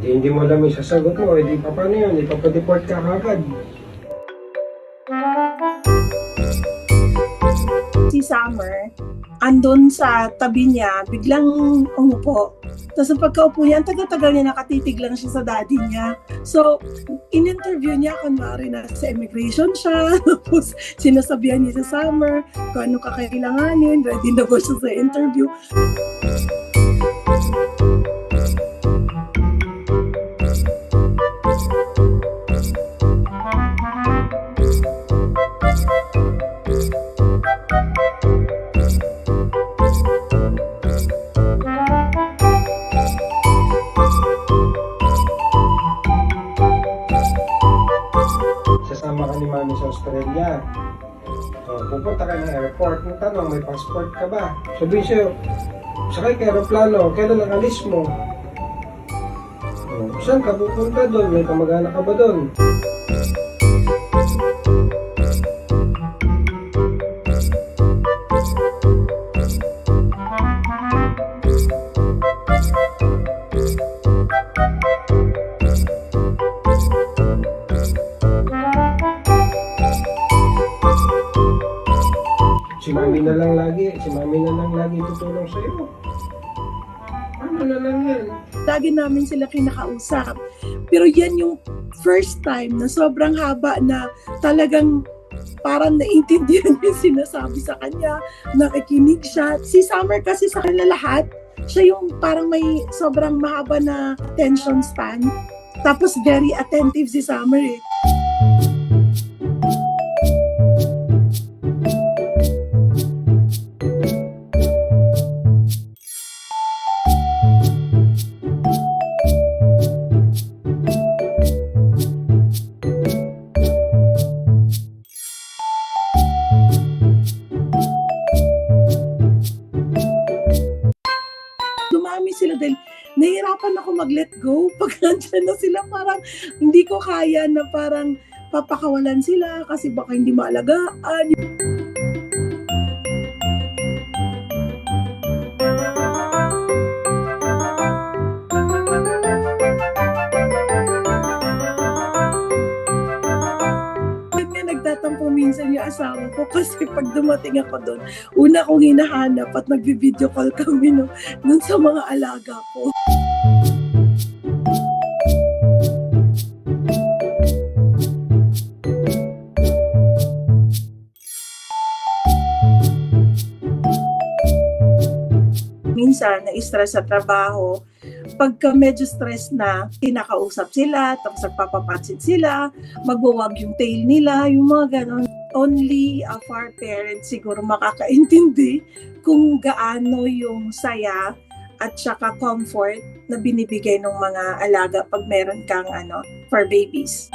Hindi mo alam yung sasagot mo, di pa paano yun, ipapadeport ka kagad. Si Summer, andun sa tabi niya, biglang umupo. Tapos ang pagkaupo niya, ang tagal-tagal niya nakatitig lang siya sa daddy niya. So, in-interview niya, kunwari na sa immigration siya, tapos sinasabihan niya sa Summer kung ano kakailanganin, ready na ba siya sa interview. Sasama ka ni Mami sa Australia. Pupunta ka ng airport. Ang tanong, may passport ka ba? Sabihin sa'yo, sakay ka aeroplano, kailan ang alis mo? Saan ka pupunta doon? May kamag-anak ka ba doon? Si Mami na lang lagi tutulong sa'yo. Ano na lang yan? Lagi namin sila kinakausap. Pero yan yung first time na sobrang haba na talagang parang naiintindihan niya yung sinasabi sa kanya, nakikinig siya. Si Summer kasi sa kanila lahat, siya yung parang may sobrang mahaba na attention span. Tapos very attentive si Summer eh. Dumami sila dahil nahihirapan ako mag-let go. Pag nandyan na sila, parang hindi ko kaya na parang papakawalan sila kasi baka hindi maalagaan. Yun nga nagtatampo minsan yung asawa ko kasi pag dumating ako doon, una kong hinahanap at nagbi-video call kami nun sa mga alaga ko. Minsan, na-stress sa trabaho, pagka medyo stress na, kinakausap sila, tapos nagpapapansin sila, magwawag yung tail nila, yung mga ganon. Only a far parent siguro makakaintindi kung gaano yung saya at saka comfort na binibigay ng mga alaga pag meron kang fur babies.